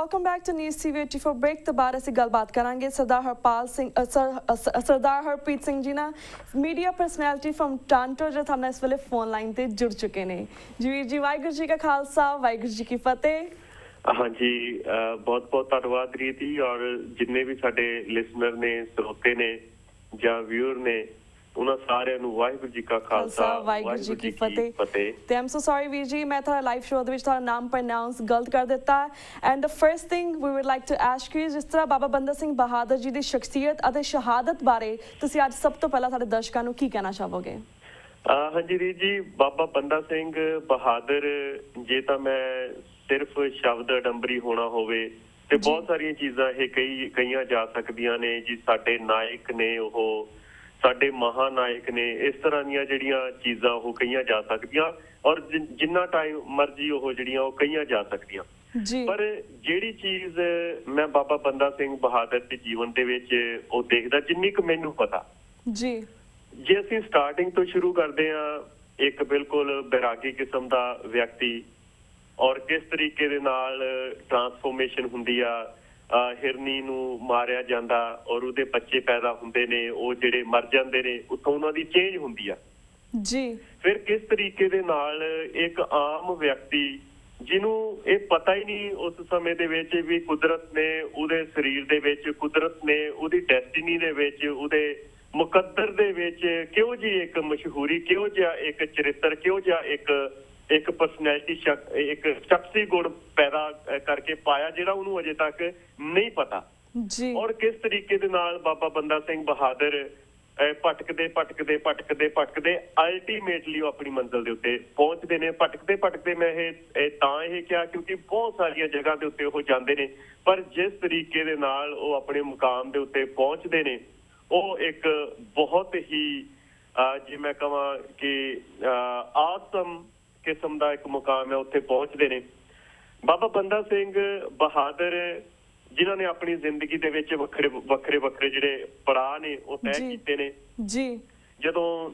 Welcome back to news TV 84 break ਤੋਂ ਬਾਅਦ ਅਸੀਂ ਗੱਲਬਾਤ ਕਰਾਂਗੇ ਸਰਦਾਰ ਹਰਪ੍ਰੀਤ ਸਿੰਘ ਜੀ ਨਾਲ ਮੀਡੀਆ ਪਰਸਨੈਲਿਟੀ ਫਰਮ ਟਾਂਟੋ ਜੋ ਸਾਡੇ ਇਸ ਵੇਲੇ ਫੋਨ ਲਾਈਨ ਤੇ ਜੁੜ ਚੁੱਕੇ ਨੇ। ਜੀ ਵੀਰ ਜੀ, ਵਾਹਿਗੁਰੂ ਜੀ ਕਾ ਖਾਲਸਾ ਵਾਹਿਗੁਰੂ ਜੀ ਕੀ ਫਤਿਹ। हाँ जी, बहुत बहुत धन्यवाद रीति और जिन्ने भी साडे लिसनर ने श्रोते ने ਜਾਂ व्यूअर ने ਉਹਨਾਂ ਸਾਰਿਆਂ ਨੂੰ ਵਾਹਿਗੁਰੂ ਜੀ ਕਾ ਖਾਲਸਾ ਵਾਹਿਗੁਰੂ ਜੀ ਕੀ ਫਤਿਹ। ਤੇ ਆਮ ਸੋ ਸੌਰੀ ਵੀਰ ਜੀ, ਮੈਂ ਤੁਹਾਡਾ ਲਾਈਵ ਸ਼ੋਅ ਦੇ ਵਿੱਚ ਤੁਹਾਡਾ ਨਾਮ ਪ੍ਰੋਨਾਂਸ ਗਲਤ ਕਰ ਦਿੱਤਾ। And the first thing we would like to ask you, ਜਿਸ ਤਰ੍ਹਾਂ ਬਾਬਾ ਬੰਦਾ ਸਿੰਘ ਬਹਾਦਰ ਜੀ ਦੀ ਸ਼ਖਸੀਅਤ ਅਤੇ ਸ਼ਹਾਦਤ ਬਾਰੇ ਤੁਸੀਂ ਅੱਜ ਸਭ ਤੋਂ ਪਹਿਲਾਂ ਸਾਡੇ ਦਰਸ਼ਕਾਂ ਨੂੰ ਕੀ ਕਹਿਣਾ ਚਾਹੋਗੇ? ਹਾਂਜੀ ਰੀਤ ਜੀ, ਬਾਬਾ ਬੰਦਾ ਸਿੰਘ ਬਹਾਦਰ ਜੇ ਤਾਂ ਮੈਂ ਸਿਰਫ ਸ਼ਬਦ ਅਡੰਬਰੀ ਹੋਣਾ ਹੋਵੇ ਤੇ ਬਹੁਤ ਸਾਰੀਆਂ ਚੀਜ਼ਾਂ ਇਹ ਕਈਆਂ ਜਾ ਸਕਦੀਆਂ ਨੇ ਜੀ। ਸਾਡੇ ਨਾਇਕ ਨੇ, ਉਹ ਸਾਡੇ ਮਹਾਨਾਇਕ ਨੇ, ਇਸ ਤਰ੍ਹਾਂ ਦੀਆਂ ਜਿਹੜੀਆਂ ਚੀਜ਼ਾਂ ਉਹ ਕਈਆਂ ਜਾ ਸਕਦੀਆਂ ਔਰ ਜਿੰਨਾ ਟਾਈਮ ਮਰਜ਼ੀ ਉਹ ਜਿਹੜੀਆਂ ਉਹ ਕਈਆਂ ਜਾ ਸਕਦੀਆਂ। ਪਰ ਜਿਹੜੀ ਚੀਜ਼ ਮੈਂ ਬਾਬਾ ਬੰਦਾ ਸਿੰਘ ਬਹਾਦਰ ਦੇ ਜੀਵਨ ਦੇ ਵਿੱਚ ਉਹ ਦੇਖਦਾ, ਜਿੰਨੀ ਕੁ ਮੈਨੂੰ ਪਤਾ ਜੀ, ਜੇ ਅਸੀਂ ਸਟਾਰਟਿੰਗ ਤੋਂ ਸ਼ੁਰੂ ਕਰਦੇ ਹਾਂ, ਇੱਕ ਬਿਲਕੁਲ ਬੈਰਾਗੀ ਕਿਸਮ ਦਾ ਵਿਅਕਤੀ ਔਰ ਕਿਸ ਤਰੀਕੇ ਦੇ ਨਾਲ ਟਰਾਂਸਫੋਰਮੇਸ਼ਨ ਹੁੰਦੀ ਆ, ਹਿਰਨੀ ਨੂੰ ਮਾਰਿਆ ਜਾਂਦਾ ਔਰ ਉਹਦੇ ਬੱਚੇ ਪੈਦਾ ਹੁੰਦੇ ਨੇ, ਉਹ ਜਿਹੜੇ ਮਰ ਜਾਂਦੇ ਨੇ, ਉੱਥੋਂ ਉਹਨਾਂ ਦੀ ਚੇਂਜ ਹੁੰਦੀ ਆ ਜੀ। ਫਿਰ ਕਿਸ ਤਰੀਕੇ ਦੇ ਨਾਲ ਇੱਕ ਆਮ ਵਿਅਕਤੀ ਜਿਹਨੂੰ ਇਹ ਪਤਾ ਹੀ ਨਹੀਂ ਉਸ ਸਮੇਂ ਦੇ ਵਿੱਚ ਵੀ ਕੁਦਰਤ ਨੇ ਉਹਦੇ ਸਰੀਰ ਦੇ ਵਿੱਚ, ਕੁਦਰਤ ਨੇ ਉਹਦੀ ਡੈਸਟੀਨੀ ਦੇ ਵਿੱਚ, ਉਹਦੇ ਮੁਕੱਦਰ ਦੇ ਵਿੱਚ ਕਿਹੋ ਜਿਹੀ ਇੱਕ ਮਸ਼ਹੂਰੀ, ਕਿਹੋ ਜਿਹਾ ਇੱਕ ਚਰਿੱਤਰ, ਕਿਹੋ ਜਿਹਾ ਇੱਕ ਪਰਸਨੈਲਿਟੀ, ਇੱਕ ਸ਼ਖਸੀ ਗੁਣ ਪੈਦਾ ਕਰਕੇ ਪਾਇਆ ਜਿਹੜਾ ਉਹਨੂੰ ਅਜੇ ਤੱਕ ਨਹੀਂ ਪਤਾ ਜੀ। ਔਰ ਕਿਸ ਤਰੀਕੇ ਦੇ ਨਾਲ ਬਾਬਾ ਬੰਦਾ ਸਿੰਘ ਬਹਾਦਰ ਭਟਕਦੇ ਅਲਟੀਮੇਟਲੀ ਉਹ ਆਪਣੀ ਮੰਜ਼ਿਲ ਦੇ ਉੱਤੇ ਪਹੁੰਚਦੇ ਨੇ। ਭਟਕਦੇ ਮੈਂ ਇਹ ਤਾਂ ਇਹ ਕਿਹਾ ਕਿਉਂਕਿ ਬਹੁਤ ਸਾਰੀਆਂ ਜਗ੍ਹਾ ਦੇ ਉੱਤੇ ਉਹ ਜਾਂਦੇ ਨੇ, ਪਰ ਜਿਸ ਤਰੀਕੇ ਦੇ ਨਾਲ ਉਹ ਆਪਣੇ ਮੁਕਾਮ ਦੇ ਉੱਤੇ ਪਹੁੰਚਦੇ ਨੇ ਉਹ ਇੱਕ ਬਹੁਤ ਹੀ ਜੇ ਮੈਂ ਕਹਾਂ ਕਿ ਆਸਮ ਕਿਸਮ ਦਾ ਇੱਕ ਮੁਕਾਮ ਹੈ, ਉੱਥੇ ਪਹੁੰਚਦੇ ਨੇ। ਬਾਬਾ ਬੰਦਾ ਸਿੰਘ ਬਹਾਦਰ ਜਿਨ੍ਹਾਂ ਨੇ ਆਪਣੀ ਜ਼ਿੰਦਗੀ ਦੇ ਵਿੱਚ ਵੱਖਰੇ ਜਿਹੜੇ ਪੜਾਅ ਨੇ ਉਹ ਤੈਅ ਕੀਤੇ ਨੇ ਜੀ। ਜਦੋਂ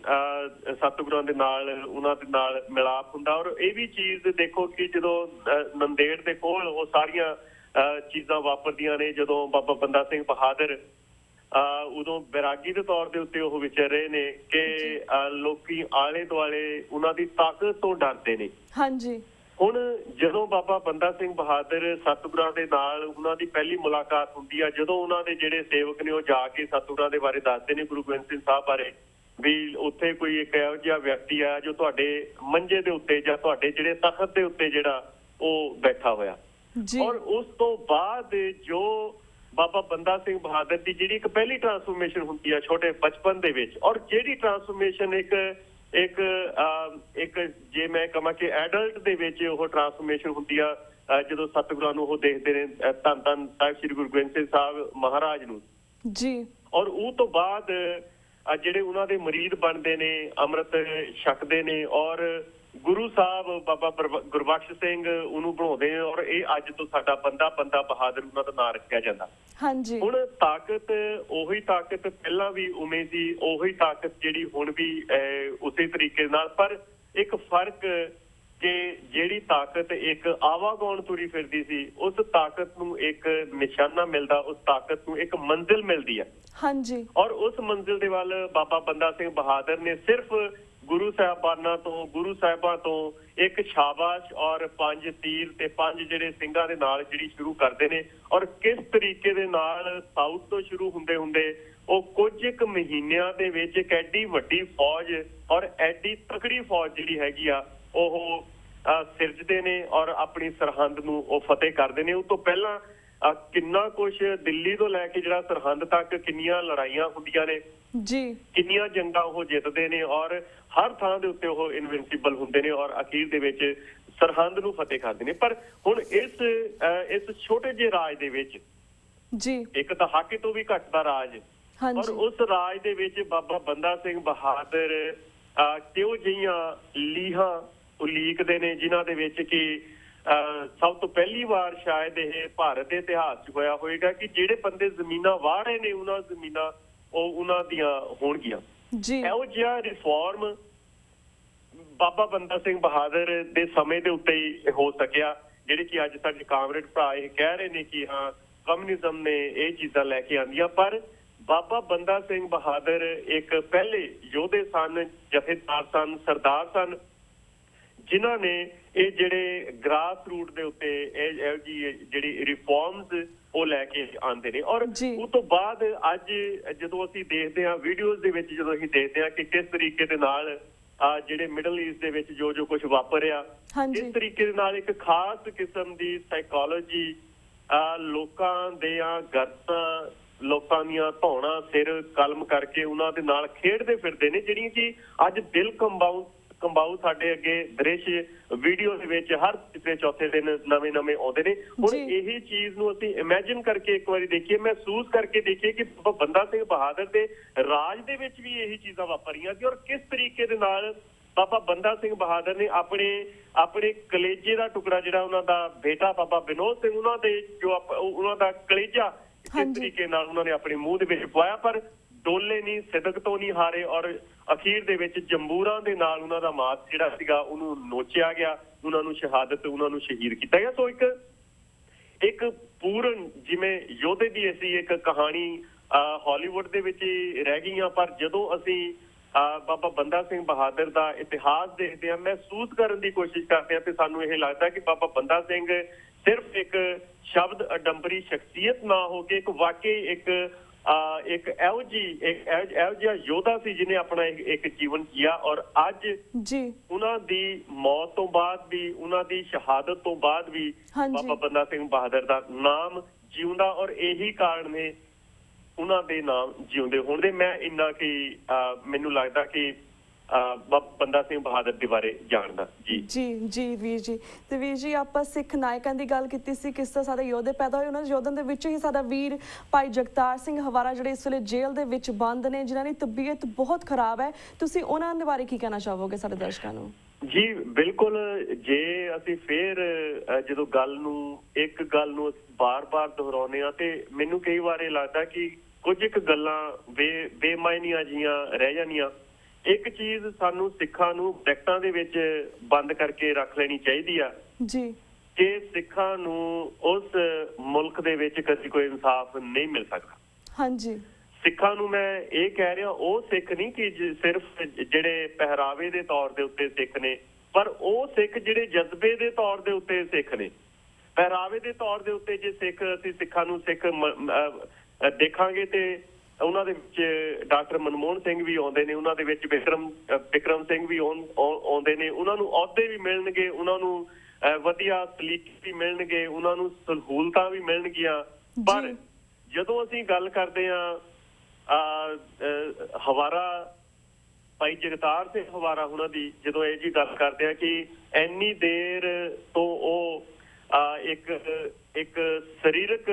ਸਤਿਗੁਰਾਂ ਦੇ ਨਾਲ ਉਹਨਾਂ ਦੇ ਨਾਲ ਮਿਲਾਪ ਹੁੰਦਾ, ਔਰ ਇਹ ਵੀ ਚੀਜ਼ ਦੇਖੋ ਕਿ ਜਦੋਂ ਨੰਦੇੜ ਦੇ ਕੋਲ ਉਹ ਸਾਰੀਆਂ ਚੀਜ਼ਾਂ ਵਾਪਰਦੀਆਂ ਨੇ, ਜਦੋਂ ਬਾਬਾ ਬੰਦਾ ਸਿੰਘ ਬਹਾਦਰ ਉਦੋਂ ਬੈਰਾਗੀ ਦੇ ਤੌਰ ਦੇ ਉੱਤੇ ਉਹ ਵਿਚਰ ਰਹੇ ਨੇ ਕਿ ਲੋਕੀ ਆਲੇ ਦੁਆਲੇ ਉਹਨਾਂ ਦੀ ਤਾਕਤ ਤੋਂ ਡਰਦੇ ਨੇ। ਹਾਂਜੀ, ਹੁਣ ਜਦੋਂ ਬਾਬਾ ਬੰਦਾ ਸਿੰਘ ਬਹਾਦਰ ਸਤਿਗੁਰਾਂ ਦੇ ਨਾਲ ਉਹਨਾਂ ਦੀ ਪਹਿਲੀ ਮੁਲਾਕਾਤ ਹੁੰਦੀ ਆ, ਜਦੋਂ ਉਹਨਾਂ ਦੇ ਜਿਹੜੇ ਸੇਵਕ ਨੇ ਉਹ ਜਾ ਕੇ ਸਤਿਗੁਰਾਂ ਦੇ ਬਾਰੇ ਦੱਸਦੇ ਨੇ, ਗੁਰੂ ਗੋਬਿੰਦ ਸਿੰਘ ਸਾਹਿਬ ਬਾਰੇ, ਵੀ ਉੱਥੇ ਕੋਈ ਇੱਕ ਇਹੋ ਜਿਹਾ ਵਿਅਕਤੀ ਆ ਜੋ ਤੁਹਾਡੇ ਮੰਜੇ ਦੇ ਉੱਤੇ ਜਾਂ ਤੁਹਾਡੇ ਜਿਹੜੇ ਤਖਤ ਦੇ ਉੱਤੇ ਜਿਹੜਾ ਉਹ ਬੈਠਾ ਹੋਇਆ। ਔਰ ਉਸ ਤੋਂ ਬਾਅਦ ਜੋ ਬਾਬਾ ਬੰਦਾ ਸਿੰਘ ਬਹਾਦਰ ਦੀ ਜਿਹੜੀ ਇੱਕ ਪਹਿਲੀ ਟਰਾਂਸਫੋਰਮੇਸ਼ਨ ਹੁੰਦੀ ਆ ਛੋਟੇ ਬਚਪਨ ਦੇ ਵਿੱਚ, ਔਰ ਜਿਹੜੀ ਟਰਾਂਸਫੋਰਮੇਸ਼ਨ ਇੱਕ ਜੇ ਮੈਂ ਕਹਾਂ ਕਿ ਐਡਲਟ ਦੇ ਵਿੱਚ ਉਹ ਟਰਾਂਸਫੋਰਮੇਸ਼ਨ ਹੁੰਦੀ ਆ, ਜਦੋਂ ਸਤਿਗੁਰਾਂ ਨੂੰ ਉਹ ਦੇਖਦੇ ਨੇ, ਧੰਨ ਧੰਨ ਸਾਹਿਬ ਸ੍ਰੀ ਗੁਰੂ ਗੋਬਿੰਦ ਸਿੰਘ ਸਾਹਿਬ ਮਹਾਰਾਜ ਨੂੰ ਜੀ। ਔਰ ਉਹ ਤੋਂ ਬਾਅਦ ਜਿਹੜੇ ਉਹਨਾਂ ਦੇ ਮੁਰੀਦ ਬਣਦੇ ਨੇ, ਅੰਮ੍ਰਿਤ ਛਕਦੇ ਨੇ, ਔਰ ਗੁਰੂ ਸਾਹਿਬ ਬਾਬਾ ਗੁਰਬਖਸ਼ ਸਿੰਘ ਉਹਨੂੰ ਬਣਾਉਂਦੇ ਨੇ, ਔਰ ਇਹ ਅੱਜ ਤੋਂ ਸਾਡਾ ਬੰਦਾ ਬਹਾਦਰ ਉਹਨਾਂ ਦਾ ਨਾਂ ਰੱਖਿਆ ਜਾਂਦਾ। ਹਾਂਜੀ, ਹੁਣ ਤਾਕਤ ਉਹੀ ਤਾਕਤ ਪਹਿਲਾਂ ਵੀ ਉਵੇਂ ਸੀ, ਉਹੀ ਤਾਕਤ ਜਿਹੜੀ ਹੁਣ ਵੀ ਉਸੇ ਤਰੀਕੇ ਨਾਲ, ਪਰ ਇੱਕ ਫਰਕ ਕਿ ਜਿਹੜੀ ਤਾਕਤ ਇੱਕ ਆਵਾਗੌਣ ਤੁਰੀ ਫਿਰਦੀ ਸੀ, ਉਸ ਤਾਕਤ ਨੂੰ ਇੱਕ ਨਿਸ਼ਾਨਾ ਮਿਲਦਾ, ਉਸ ਤਾਕਤ ਨੂੰ ਇੱਕ ਮੰਜ਼ਿਲ ਮਿਲਦੀ ਹੈ। ਹਾਂਜੀ, ਔਰ ਉਸ ਮੰਜ਼ਿਲ ਦੇ ਵੱਲ ਬਾਬਾ ਬੰਦਾ ਸਿੰਘ ਬਹਾਦਰ ਨੇ ਸਿਰਫ ਗੁਰੂ ਸਾਹਿਬਾਂ ਤੋਂ ਇੱਕ ਸ਼ਾਬਾਸ਼ ਔਰ 5 ਤੀਰ ਤੇ 5 ਜਿਹੜੇ ਸਿੰਘਾਂ ਦੇ ਨਾਲ ਜਿਹੜੀ ਸ਼ੁਰੂ ਕਰਦੇ ਨੇ, ਔਰ ਕਿਸ ਤਰੀਕੇ ਦੇ ਨਾਲ ਸਾਊਥ ਤੋਂ ਸ਼ੁਰੂ ਹੁੰਦੇ ਉਹ ਕੁਝ ਇੱਕ ਮਹੀਨਿਆਂ ਦੇ ਵਿੱਚ ਇੱਕ ਐਡੀ ਵੱਡੀ ਫੌਜ ਔਰ ਐਡੀ ਤਕੜੀ ਫੌਜ ਜਿਹੜੀ ਹੈਗੀ ਆ ਉਹ ਸਿਰਜਦੇ ਨੇ ਔਰ ਆਪਣੀ ਸਰਹੰਦ ਨੂੰ ਉਹ ਫਤਿਹ ਕਰਦੇ ਨੇ। ਉਹ ਤੋਂ ਪਹਿਲਾਂ ਕਿੰਨਾ ਕੁਛ ਦਿੱਲੀ ਤੋਂ ਲੈ ਕੇ ਜਿਹੜਾ ਸਰਹੰਦ ਤੱਕ ਕਿੰਨੀਆਂ ਲੜਾਈਆਂ ਹੁੰਦੀਆਂ ਨੇ ਜੀ, ਕਿੰਨੀਆਂ ਜੰਗਾਂ ਉਹ ਜਿੱਤਦੇ ਨੇ, ਔਰ ਹਰ ਥਾਂ ਦੇ ਉੱਤੇ ਉਹ ਇਨਵਿੰਸੀਬਲ ਹੁੰਦੇ ਨੇ ਔਰ ਅਖੀਰ ਦੇ ਵਿੱਚ ਸਰਹੰਦ ਨੂੰ ਫਤਿਹ ਕਰਦੇ ਨੇ। ਪਰ ਹੁਣ ਇਸ ਛੋਟੇ ਜਿਹੇ ਰਾਜ ਦੇ ਵਿੱਚ ਜੀ, ਇੱਕ ਤਾਂ ਹਾਕੀ ਤੋਂ ਵੀ ਘੱਟ ਦਾ ਰਾਜ, ਔਰ ਉਸ ਰਾਜ ਦੇ ਵਿੱਚ ਬਾਬਾ ਬੰਦਾ ਸਿੰਘ ਬਹਾਦਰ ਕਿਹੋ ਜਿਹੀਆਂ ਲੀਹਾਂ ਉਲੀਕਦੇ ਨੇ, ਜਿਨ੍ਹਾਂ ਦੇ ਵਿੱਚ ਕਿ ਸਭ ਤੋਂ ਪਹਿਲੀ ਵਾਰ ਸ਼ਾਇਦ ਇਹ ਭਾਰਤ ਦੇ ਇਤਿਹਾਸ 'ਚ ਹੋਇਆ ਹੋਏਗਾ ਕਿ ਜਿਹੜੇ ਬੰਦੇ ਜ਼ਮੀਨਾਂ ਵਾਹ ਰਹੇ ਨੇ ਉਹਨਾਂ ਜ਼ਮੀਨਾਂ ਉਹ ਉਹਨਾਂ ਦੀਆਂ ਹੋਣਗੀਆਂ ਜੀ। ਇਹੋ ਜਿਹਾ ਰਿਫਾਰਮ ਬਾਬਾ ਬੰਦਾ ਸਿੰਘ ਬਹਾਦਰ ਦੇ ਸਮੇਂ ਦੇ ਉੱਤੇ ਹੀ ਹੋ ਸਕਿਆ, ਜਿਹੜੇ ਕਿ ਅੱਜ ਸਾਡੇ ਕਾਮਰੇਡ ਭਰਾ ਇਹ ਕਹਿ ਰਹੇ ਨੇ ਕਿ ਹਾਂ ਕਮਿਊਨਿਜ਼ਮ ਨੇ ਇਹ ਚੀਜ਼ਾਂ ਲੈ ਕੇ ਆਂਦੀਆਂ, ਪਰ ਬਾਬਾ ਬੰਦਾ ਸਿੰਘ ਬਹਾਦਰ ਇੱਕ ਪਹਿਲੇ ਯੋਧੇ ਸਨ, ਜਥੇਦਾਰ ਸਨ, ਸਰਦਾਰ ਸਨ, ਜਿਨ੍ਹਾਂ ਨੇ ਇਹ ਜਿਹੜੇ ਗ੍ਰਾਸ ਰੂਟ ਦੇ ਉੱਤੇ ਇਹ ਜਿਹੜੀ ਰਿਫਾਰਮਸ ਉਹ ਲੈ ਕੇ ਆਉਂਦੇ ਨੇ। ਔਰ ਉਸ ਤੋਂ ਬਾਅਦ ਅੱਜ ਜਦੋਂ ਅਸੀਂ ਦੇਖਦੇ ਹਾਂ ਵੀਡੀਓਜ਼ ਦੇ ਵਿੱਚ, ਜਦੋਂ ਅਸੀਂ ਦੇਖਦੇ ਹਾਂ ਕਿ ਕਿਸ ਤਰੀਕੇ ਦੇ ਨਾਲ ਜਿਹੜੇ ਮਿਡਲ ਈਸਟ ਦੇ ਵਿੱਚ ਜੋ ਕੁਝ ਵਾਪਰਿਆ, ਇਸ ਤਰੀਕੇ ਦੇ ਨਾਲ ਇੱਕ ਖਾਸ ਕਿਸਮ ਦੀ ਸਾਈਕੋਲੋਜੀ ਲੋਕਾਂ ਦੀਆਂ ਗਰਦਾਂ, ਲੋਕਾਂ ਦੀਆਂ ਧੌਣਾ ਸਿਰ ਕਲਮ ਕਰਕੇ ਉਹਨਾਂ ਦੇ ਨਾਲ ਖੇਡਦੇ ਫਿਰਦੇ ਨੇ, ਜਿਹੜੀਆਂ ਕਿ ਅੱਜ ਦਿਲ ਕੰਬਾਊ ਸਾਡੇ ਅੱਗੇ ਦ੍ਰਿਸ਼ ਵੀਡੀਓ ਦੇ ਵਿੱਚ ਹਰ ਤੀਸਰੇ ਚੌਥੇ ਦਿਨ ਨਵੇਂ ਆਉਂਦੇ ਨੇ। ਹੁਣ ਇਹ ਚੀਜ਼ ਨੂੰ ਅਸੀਂ ਇਮੇਜਿਨ ਕਰਕੇ ਇੱਕ ਵਾਰੀ ਦੇਖੀਏ, ਮਹਿਸੂਸ ਕਰਕੇ ਦੇਖੀਏ ਕਿ ਬੰਦਾ ਸਿੰਘ ਬਹਾਦਰ ਦੇ ਰਾਜ ਦੇ ਵਿੱਚ ਵੀ ਇਹੀ ਚੀਜ਼ਾਂ ਵਾਪਰੀਆਂ ਸੀ, ਔਰ ਕਿਸ ਤਰੀਕੇ ਦੇ ਨਾਲ ਬਾਬਾ ਬੰਦਾ ਸਿੰਘ ਬਹਾਦਰ ਨੇ ਆਪਣੇ ਕਲੇਜੇ ਦਾ ਟੁਕੜਾ, ਜਿਹੜਾ ਉਹਨਾਂ ਦਾ ਬੇਟਾ ਬਾਬਾ ਵਿਨੋਦ ਸਿੰਘ, ਉਹਨਾਂ ਦੇ ਜੋ ਉਹਨਾਂ ਦਾ ਕਲੇਜਾ ਕਿਸ ਤਰੀਕੇ ਨਾਲ ਉਹਨਾਂ ਨੇ ਆਪਣੇ ਮੂੰਹ ਦੇ ਵਿੱਚ ਪਵਾਇਆ, ਪਰ ਡੋਲੇ ਨਹੀਂ, ਸਿਦਕ ਤੋਂ ਨਹੀਂ ਹਾਰੇ, ਔਰ ਅਖੀਰ ਦੇ ਵਿੱਚ ਜੰਬੂਰਾਂ ਦੇ ਨਾਲ ਉਹਨਾਂ ਦਾ ਮਾਸ ਜਿਹੜਾ ਸੀਗਾ ਉਹਨੂੰ ਨੋਚਿਆ ਗਿਆ, ਉਹਨਾਂ ਨੂੰ ਸ਼ਹਾਦਤ, ਉਹਨਾਂ ਨੂੰ ਸ਼ਹੀਦ ਕੀਤਾ ਗਿਆ। ਸੋ ਇੱਕ ਪੂਰਨ ਜਿਵੇਂ ਯੋਧੇ ਦੀ ਅਸੀਂ ਇੱਕ ਕਹਾਣੀ ਹਾਲੀਵੁੱਡ ਦੇ ਵਿੱਚ ਰਹਿ ਗਈਆਂ, ਪਰ ਜਦੋਂ ਅਸੀਂ ਬਾਬਾ ਬੰਦਾ ਸਿੰਘ ਬਹਾਦਰ ਦਾ ਇਤਿਹਾਸ ਦੇਖਦੇ ਹਾਂ, ਮਹਿਸੂਸ ਕਰਨ ਦੀ ਕੋਸ਼ਿਸ਼ ਕਰਦੇ ਹਾਂ, ਤੇ ਸਾਨੂੰ ਇਹ ਲੱਗਦਾ ਕਿ ਬਾਬਾ ਬੰਦਾ ਸਿੰਘ ਸਿਰਫ ਇੱਕ ਸ਼ਬਦ ਅਡੰਬਰੀ ਸ਼ਖਸੀਅਤ ਨਾ ਹੋ ਕੇ ਇੱਕ ਵਾਕਈ ਇੱਕ ਇਹੋ ਜਿਹਾ ਯੋਧਾ ਸੀ ਜਿਹਨੇ ਆਪਣਾ ਇੱਕ ਜੀਵਨ ਜੀਆ, ਔਰ ਅੱਜ ਉਹਨਾਂ ਦੀ ਮੌਤ ਤੋਂ ਬਾਅਦ ਵੀ, ਉਹਨਾਂ ਦੀ ਸ਼ਹਾਦਤ ਤੋਂ ਬਾਅਦ ਵੀ ਬਾਬਾ ਬੰਦਾ ਸਿੰਘ ਬਹਾਦਰ ਦਾ ਨਾਮ ਜਿਉਂਦਾ, ਔਰ ਇਹੀ ਕਾਰਨ ਨੇ ਉਹਨਾਂ ਦੇ ਨਾਮ ਜਿਉਂਦੇ ਹੋਣ ਦੇ। ਮੈਂ ਇੰਨਾ ਕਿ ਮੈਨੂੰ ਲੱਗਦਾ ਕਿ ਬੰਦਾ ਸਿੰਘ ਬਹਾਦਰ ਦੇ ਬਾਰੇ ਜਾਣਦਾ। ਜੀ ਵੀਰ ਜੀ। ਤੇ ਵੀਰ ਜੀ, ਆਪਾਂ ਸਿੱਖ ਨਾਇਕਾਂ ਦੀ ਗੱਲ ਕੀਤੀ ਸੀ, ਕਿਸ ਤਰ੍ਹਾਂ ਸਾਡੇ ਯੋਧੇ ਪੈਦਾ ਹੋਏ, ਉਹਨਾਂ ਦੇ ਯੋਧਿਆਂ ਦੇ ਵਿੱਚ ਹੀ ਸਾਡਾ ਵੀਰ ਭਾਈ ਜਗਤਾਰ ਸਿੰਘ ਹਵਾਰਾ ਜਿਹੜੇ ਇਸ ਵੇਲੇ ਜੇਲ੍ਹ ਦੇ ਵਿੱਚ ਬੰਦ ਨੇ, ਜਿਨ੍ਹਾਂ ਦੀ ਤਬੀਅਤ ਬਹੁਤ ਖਰਾਬ ਹੈ, ਤੁਸੀਂ ਉਹਨਾਂ ਦੇ ਬਾਰੇ ਕੀ ਕਹਿਣਾ ਚਾਹੋਗੇ ਸਾਡੇ ਦਰਸ਼ਕਾਂ ਨੂੰ? ਜੀ ਬਿਲਕੁਲ, ਜੇ ਅਸੀਂ ਫੇਰ ਜਦੋਂ ਇੱਕ ਗੱਲ ਨੂੰ ਬਾਰ-ਬਾਰ ਦੁਹਰਾਉਂਦੇ ਹਾਂ, ਤੇ ਮੈਨੂੰ ਕਈ ਵਾਰ ਇਹ ਲੱਗਦਾ ਕਿ ਕੁਝ ਇੱਕ ਗੱਲਾਂ ਬੇਮਾਇਨੀਆਂ ਜੀਆਂ ਰਹਿ ਜਾਂਦੀਆਂ। ਇੱਕ ਚੀਜ਼ ਸਾਨੂੰ ਸਿੱਖਾਂ ਨੂੰ ਬ੍ਰੈਕਟਾਂ ਦੇ ਵਿੱਚ ਬੰਦ ਕਰਕੇ ਰੱਖ ਲੈਣੀ ਚਾਹੀਦੀ ਆ ਕਿ ਸਿੱਖਾਂ ਨੂੰ ਉਸ ਮੁਲਕ ਦੇ ਵਿੱਚ ਕਦੀ ਕੋਈ ਇਨਸਾਫ ਨਹੀਂ ਮਿਲ ਸਕਦਾ। ਸਿੱਖਾਂ ਨੂੰ ਮੈਂ ਇਹ ਕਹਿ ਰਿਹਾ, ਉਹ ਸਿੱਖ ਨਹੀਂ ਕਿ ਸਿਰਫ ਜਿਹੜੇ ਪਹਿਰਾਵੇ ਦੇ ਤੌਰ ਦੇ ਉੱਤੇ ਸਿੱਖ ਨੇ, ਪਰ ਉਹ ਸਿੱਖ ਜਿਹੜੇ ਜਜ਼ਬੇ ਦੇ ਤੌਰ ਦੇ ਉੱਤੇ ਸਿੱਖ ਨੇ। ਪਹਿਰਾਵੇ ਦੇ ਤੌਰ ਦੇ ਉੱਤੇ ਜੇ ਅਸੀਂ ਸਿੱਖਾਂ ਨੂੰ ਸਿੱਖ ਦੇਖਾਂਗੇ ਤੇ ਉਹਨਾਂ ਦੇ ਵਿੱਚ ਡਾਕਟਰ ਮਨਮੋਹਨ ਸਿੰਘ ਵੀ ਆਉਂਦੇ ਨੇ, ਉਹਨਾਂ ਦੇ ਵਿੱਚ ਬਿਕਰਮ ਸਿੰਘ ਵੀ ਆਉਂਦੇ ਨੇ, ਉਹਨਾਂ ਨੂੰ ਅਹੁਦੇ ਵੀ ਮਿਲਣਗੇ, ਉਹਨਾਂ ਨੂੰ ਵਧੀਆ ਸਲੀਕੇ ਵੀ ਮਿਲਣਗੇ, ਉਹਨਾਂ ਨੂੰ ਸਹੂਲਤਾਂ ਵੀ ਮਿਲਣਗੀਆਂ। ਪਰ ਜਦੋਂ ਅਸੀਂ ਗੱਲ ਕਰਦੇ ਹਾਂ ਹਵਾਰਾ, ਭਾਈ ਜਗਤਾਰ ਸਿੰਘ ਹਵਾਰਾ ਉਹਨਾਂ ਦੀ, ਜਦੋਂ ਇਹ ਜੀ ਗੱਲ ਕਰਦੇ ਆ ਕਿ ਇੰਨੀ ਦੇਰ ਤੋਂ ਉਹ ਇੱਕ ਸਰੀਰਕ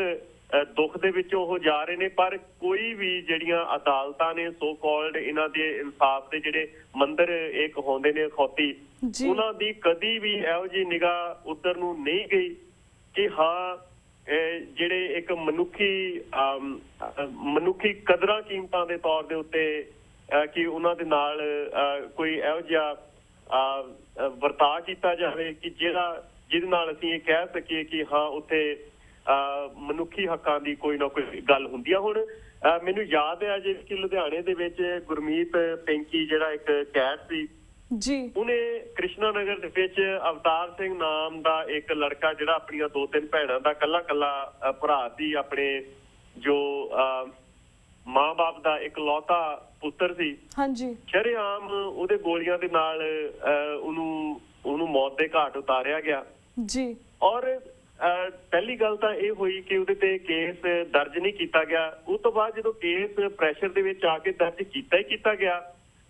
ਦੁੱਖ ਦੇ ਵਿੱਚ ਉਹ ਜਾ ਰਹੇ ਨੇ, ਪਰ ਕੋਈ ਵੀ ਜਿਹੜੀਆਂ ਅਦਾਲਤਾਂ ਨੇ ਸੋ ਕਾਲਡ ਇਹਨਾਂ ਦੇ ਇਨਸਾਫ ਦੇ ਜਿਹੜੇ ਮੰਦਰ ਇਹ ਕਹਾਉਂਦੇ ਨੇ ਅਖੌਤੀ, ਉਹਨਾਂ ਦੀ ਕਦੀ ਵੀ ਇਹੋ ਜਿਹੀ ਨਿਗਾਹ ਉੱਧਰ ਨੂੰ ਨਹੀਂ ਗਈ ਕਿ ਹਾਂ ਜਿਹੜੇ ਇੱਕ ਮਨੁੱਖੀ ਕਦਰਾਂ ਕੀਮਤਾਂ ਦੇ ਤੌਰ ਦੇ ਉੱਤੇ ਕਿ ਉਹਨਾਂ ਦੇ ਨਾਲ ਕੋਈ ਇਹੋ ਜਿਹਾ ਵਰਤਾਅ ਕੀਤਾ ਜਾਵੇ ਕਿ ਜਿਹਦੇ ਨਾਲ ਅਸੀਂ ਇਹ ਕਹਿ ਸਕੀਏ ਕਿ ਹਾਂ ਉੱਥੇ ਮਨੁੱਖੀ ਹੱਕਾਂ ਦੀ ਕੋਈ ਨਾ ਕੋਈ ਗੱਲ ਹੁੰਦੀ ਆ। ਹੁਣ ਮੈਨੂੰ ਯਾਦ ਹੈ ਜੇ ਕਿ ਲੁਧਿਆਣੇ ਦੇ ਵਿੱਚ ਗੁਰਮੀਤ ਪੈਂਕੀ ਜਿਹੜਾ ਇੱਕ ਕੈਦ ਸੀ, ਉਹਨੇ ਕ੍ਰਿਸ਼ਨਾ ਨਗਰ ਦੇ ਵਿੱਚ ਅਵਤਾਰ ਸਿੰਘ ਨਾਮ ਦਾ ਇੱਕ ਲੜਕਾ, ਜਿਹੜਾ ਆਪਣੀਆਂ 2-3 ਭੈਣਾਂ ਦਾ ਕੱਲਾ ਭਰਾ ਸੀ, ਆਪਣੇ ਜੋ ਮਾਂ-ਬਾਪ ਦਾ ਇਕਲੌਤਾ ਪੁੱਤਰ ਸੀ, ਸ਼ਰੇਆਮ ਉਹਦੇ ਗੋਲੀਆਂ ਦੇ ਨਾਲ ਉਹਨੂੰ ਮੌਤ ਦੇ ਘਾਟ ਉਤਾਰਿਆ ਗਿਆ। ਔਰ ਪਹਿਲੀ ਗੱਲ ਤਾਂ ਇਹ ਹੋਈ ਕਿ ਉਹਦੇ ਤੇ ਕੇਸ ਦਰਜ ਨਹੀਂ ਕੀਤਾ ਗਿਆ। ਉਸ ਤੋਂ ਬਾਅਦ ਜਦੋਂ ਕੇਸ ਪ੍ਰੈਸ਼ਰ ਦੇ ਵਿੱਚ ਆ ਕੇ ਦਰਜ ਕੀਤਾ ਗਿਆ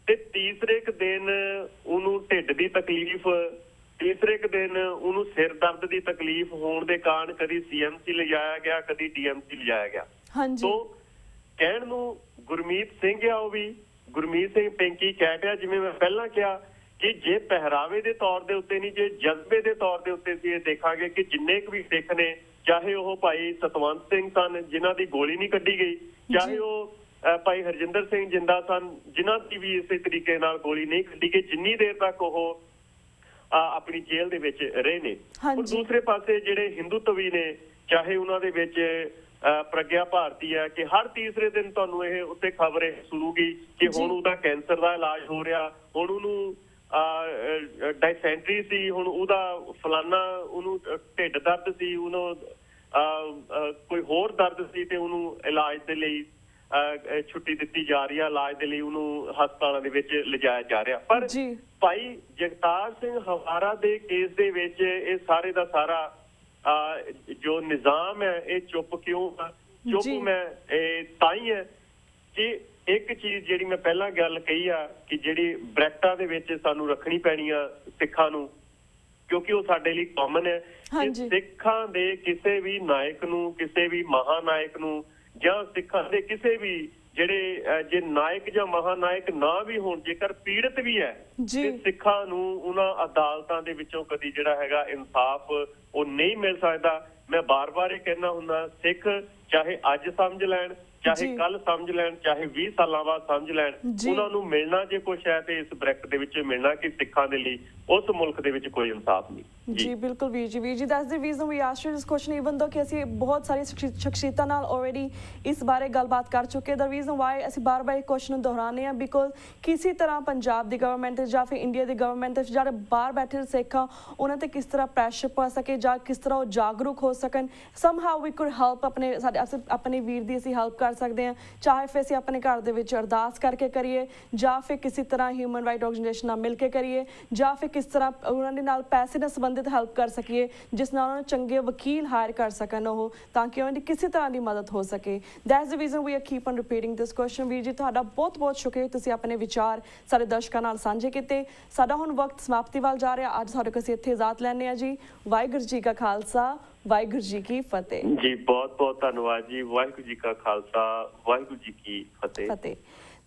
ਤੇ ਤੀਸਰੇ ਕੁ ਦਿਨ ਉਹਨੂੰ ਢਿੱਡ ਦੀ ਤਕਲੀਫ, ਤੀਸਰੇ ਕੁ ਦਿਨ ਉਹਨੂੰ ਸਿਰ ਦਰਦ ਦੀ ਤਕਲੀਫ ਹੋਣ ਦੇ ਕਾਰਨ ਕਦੀ CMC ਲਿਜਾਇਆ ਗਿਆ, ਕਦੀ DMC ਲਿਜਾਇਆ ਗਿਆ। ਸੋ ਕਹਿਣ ਨੂੰ ਗੁਰਮੀਤ ਸਿੰਘ ਆ, ਉਹ ਵੀ ਗੁਰਮੀਤ ਸਿੰਘ ਪੈਂਕੀ ਕਹਿ, ਜਿਵੇਂ ਮੈਂ ਪਹਿਲਾਂ ਕਿਹਾ ਕਿ ਜੇ ਪਹਿਰਾਵੇ ਦੇ ਤੌਰ ਦੇ ਉੱਤੇ ਨਹੀਂ, ਜੇ ਜਜ਼ਬੇ ਦੇ ਤੌਰ ਦੇ ਉੱਤੇ ਅਸੀਂ ਇਹ ਦੇਖਾਂਗੇ ਕਿ ਜਿੰਨੇ ਕੁ ਵੀ ਸਿੱਖ ਨੇ, ਚਾਹੇ ਉਹ ਭਾਈ ਸਤਵੰਤ ਸਿੰਘ ਸਨ ਜਿਨ੍ਹਾਂ ਦੀ ਗੋਲੀ ਨਹੀਂ ਕੱਢੀ ਗਈ, ਚਾਹੇ ਉਹ ਭਾਈ ਹਰਜਿੰਦਰ ਸਿੰਘ ਜਿੰਦਾ ਸਨ ਜਿਨ੍ਹਾਂ ਦੀ ਵੀ ਇਸੇ ਤਰੀਕੇ ਨਾਲ ਗੋਲੀ ਨਹੀਂ ਕੱਢੀ ਗਈ, ਜਿੰਨੀ ਦੇਰ ਤੱਕ ਉਹ ਆਪਣੀ ਜੇਲ੍ਹ ਦੇ ਵਿੱਚ ਰਹੇ ਨੇ। ਹਾਂਜੀ। ਪਰ ਦੂਸਰੇ ਪਾਸੇ ਜਿਹੜੇ ਹਿੰਦੂਤਵੀ ਨੇ, ਚਾਹੇ ਉਹਨਾਂ ਦੇ ਵਿੱਚ ਪ੍ਰਗਿਆ ਭਾਰਤੀ ਹੈ ਕਿ ਹਰ ਤੀਸਰੇ ਦਿਨ ਤੁਹਾਨੂੰ ਇਹ ਉੱਤੇ ਖਬਰ ਇਹ ਸੁਣੂਗੀ ਕਿ ਹੁਣ ਉਹਦਾ ਕੈਂਸਰ ਦਾ ਇਲਾਜ ਹੋ ਰਿਹਾ, ਹੁਣ ਉਹਨੂੰ ਡਾਇਸੈਂਟਰੀ ਸੀ, ਹੁਣ ਉਹਦਾ ਫਲਾਨਾ, ਉਹਨੂੰ ਢਿੱਡ ਦਰਦ ਸੀ, ਉਹਨੂੰ ਕੋਈ ਹੋਰ ਦਰਦ ਸੀ ਤੇ ਉਹਨੂੰ ਇਲਾਜ ਦੇ ਲਈ ਛੁੱਟੀ ਦਿੱਤੀ ਜਾ ਰਹੀ ਹੈ, ਇਲਾਜ ਦੇ ਲਈ ਉਹਨੂੰ ਹਸਪਤਾਲਾਂ ਦੇ ਵਿੱਚ ਲਿਜਾਇਆ ਜਾ ਰਿਹਾ। ਪਰ ਭਾਈ ਜਗਤਾਰ ਸਿੰਘ ਹਵਾਰਾ ਦੇ ਕੇਸ ਦੇ ਵਿੱਚ ਇਹ ਸਾਰੇ ਦਾ ਸਾਰਾ ਜੋ ਨਿਜ਼ਾਮ ਹੈ ਇਹ ਚੁੱਪ ਕਿਉਂ ਆ? ਚੁੱਪ ਮੈਂ ਤਾਂ ਹੀ ਹੈ ਕਿ ਇੱਕ ਚੀਜ਼ ਜਿਹੜੀ ਮੈਂ ਪਹਿਲਾਂ ਗੱਲ ਕਹੀ ਆ ਕਿ ਜਿਹੜੀ ਬ੍ਰੈਕਟਾਂ ਦੇ ਵਿੱਚ ਸਾਨੂੰ ਰੱਖਣੀ ਪੈਣੀ ਆ ਸਿੱਖਾਂ ਨੂੰ, ਕਿਉਂਕਿ ਉਹ ਸਾਡੇ ਲਈ ਕਾਮਨ ਹੈ ਕਿ ਸਿੱਖਾਂ ਦੇ ਕਿਸੇ ਵੀ ਨਾਇਕ ਨੂੰ, ਕਿਸੇ ਵੀ ਮਹਾਨਾਇਕ ਨੂੰ ਜਾਂ ਸਿੱਖਾਂ ਦੇ ਕਿਸੇ ਵੀ ਜਿਹੜੇ ਜੇ ਨਾਇਕ ਜਾਂ ਮਹਾਨਾਇਕ ਨਾ ਵੀ ਹੋਣ, ਜੇਕਰ ਪੀੜਤ ਵੀ ਹੈ ਤੇ ਸਿੱਖਾਂ ਨੂੰ ਉਹਨਾਂ ਅਦਾਲਤਾਂ ਦੇ ਵਿੱਚੋਂ ਕਦੀ ਜਿਹੜਾ ਹੈਗਾ ਇਨਸਾਫ ਉਹ ਨਹੀਂ ਮਿਲ ਸਕਦਾ। ਮੈਂ ਬਾਰ-ਬਾਰ ਇਹ ਕਹਿਣਾ ਹੁੰਦਾ, ਸਿੱਖ ਚਾਹੇ ਅੱਜ ਸਮਝ ਲੈਣ, ਚਾਹੇ ਕੱਲ ਸਮਝ ਲੈਣ, ਚਾਹੇ 20 ਸਾਲਾਂ ਬਾਅਦ ਸਮਝ ਲੈਣ, ਉਹਨਾਂ ਨੂੰ ਮਿਲਣਾ ਜੇ ਕੁਛ ਹੈ ਤੇ ਇਸ ਬ੍ਰੈਕਟ ਦੇ ਵਿੱਚ ਮਿਲਣਾ ਕਿ ਸਿੱਖਾਂ ਦੇ ਲਈ ਉਸ ਮੁਲਕ ਦੇ ਵਿੱਚ ਕੋਈ ਇਨਸਾਫ ਨਹੀਂ। ਜੀ ਬਿਲਕੁਲ ਵੀਰ ਜੀ that's the reason we asked this question, even though ਕਿ ਅਸੀਂ ਬਹੁਤ ਸਾਰੀ ਸ਼ਖਸੀਅਤਾਂ ਨਾਲ ਆਲਰੇਡੀ ਇਸ ਬਾਰੇ ਗੱਲਬਾਤ ਕਰ ਚੁੱਕੇ। ਦ ਰੀਜ਼ਨ ਵਾਈ ਅਸੀਂ ਬਾਰ-ਬਾਰ ਇਹ ਕੁਐਸਚਨ ਦੁਹਰਾਉਂਦੇ ਹਾਂ ਬਿਕੋਜ਼ ਕਿਸੇ ਤਰ੍ਹਾਂ ਪੰਜਾਬ ਦੀ ਗਵਰਨਮੈਂਟ ਜਾਂ ਫਿਰ ਇੰਡੀਆ ਦੀ ਗਵਰਨਮੈਂਟ ਜਿਹੜੇ ਬਾਹਰ ਬੈਠੇ ਸਿੱਖ ਆ ਉਹਨਾਂ ਤੇ ਕਿਸ ਤਰ੍ਹਾਂ ਪ੍ਰੈਸ਼ਰ ਪਾ ਸਕੇ ਜਾਂ ਕਿਸ ਤਰ੍ਹਾਂ ਉਹ ਜਾਗਰੂਕ ਹੋ ਸਕਣ। ਸਮਹਾਉ ਵੀ ਕੁਡ ਹੈਲਪ, ਆਪਣੇ ਵੀਰ ਦੀ ਅਸੀਂ ਹੈਲਪ ਕਰ ਸਕਦੇ ਹਾਂ, ਚਾਹੇ ਫਿਰ ਅਸੀਂ ਆਪਣੇ ਘਰ ਦੇ ਵਿੱਚ ਅਰਦਾਸ ਕਰਕੇ ਕਰੀਏ ਜਾਂ ਫਿਰ ਕਿਸੇ ਤਰ੍ਹਾਂ ਹਿਊਮਨ ਰਾਈਟ ਆਰਗੇਨਾਈਜੇਸ਼ਨ ਨਾਲ ਮਿਲ ਕੇ ਕਰੀਏ ਜਾਂ ਫਿਰ ਕਿਸ ਤਰ੍ਹਾਂ ਉਹਨਾਂ ਦੇ ਨਾਲ ਪੈਸੇ ਨਾਲ ਸੰਬੰਧਿਤ ਹੈਲਪ ਕਰ ਸਕੀਏ ਜਿਸ ਨਾਲ ਉਹਨਾਂ ਨੂੰ ਚੰਗੇ ਵਕੀਲ ਹਾਇਰ ਕਰ ਸਕਣ ਉਹ, ਤਾਂ ਕਿ ਉਹਨਾਂ ਦੀ ਕਿਸੇ ਤਰ੍ਹਾਂ ਦੀ ਮਦਦ ਹੋ ਸਕੇ। That's the reason we are keep on repeating this question. ਵੀਰ ਜੀ ਤੁਹਾਡਾ ਬਹੁਤ ਬਹੁਤ ਸ਼ੁਕਰੀਆ, ਤੁਸੀਂ ਆਪਣੇ ਵਿਚਾਰ ਸਾਡੇ ਦਰਸ਼ਕਾਂ ਨਾਲ ਸਾਂਝੇ ਕੀਤੇ। ਸਾਡਾ ਹੁਣ ਵਕਤ ਸਮਾਪਤੀ ਵੱਲ ਜਾ ਰਿਹਾ, ਅੱਜ ਸਾਡੇ ਕੋਲ ਅਸੀਂ ਇੱਥੇ ਇਜਾਜ਼ਤ ਲੈਂਦੇ ਹਾਂ ਜੀ। ਵਾਹਿਗੁਰੂ ਜੀ ਕਾ ਖਾਲਸਾ, ਵਾਹਿਗੁਰੂ ਜੀ ਕੀ ਫਤਿਹ। ਜੀ ਬਹੁਤ ਬਹੁਤ ਧੰਨਵਾਦ ਜੀ। ਵਾਹਿਗੁਰੂ ਜੀ ਕਾ ਖਾਲਸਾ, ਵਾਹਿਗੁਰੂ ਜੀ ਕੀ ਫਤਿਹ।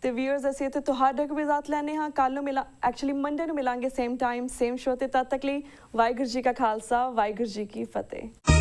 ਤੇ ਵੀਅਰਸ ਅਸੀਂ ਇੱਥੇ ਤੁਹਾਡੇ ਕੋਲ ਵੀ ਇਜਾਜ਼ਤ ਲੈਂਦੇ ਹਾਂ। ਕੱਲ ਨੂੰ ਐਕਚੁਅਲੀ ਮੰਡੇ ਨੂੰ ਮਿਲਾਂਗੇ ਸੇਮ ਟਾਈਮ ਸੇਮ ਸ਼ੋ ਤੇ। ਤਦ ਤੱਕ ਲਈ ਵਾਹਿਗੁਰੂ ਜੀ ਕਾ ਖਾਲਸਾ, ਵਾਹਿਗੁਰੂ ਜੀ ਕੀ ਫਤਿਹ।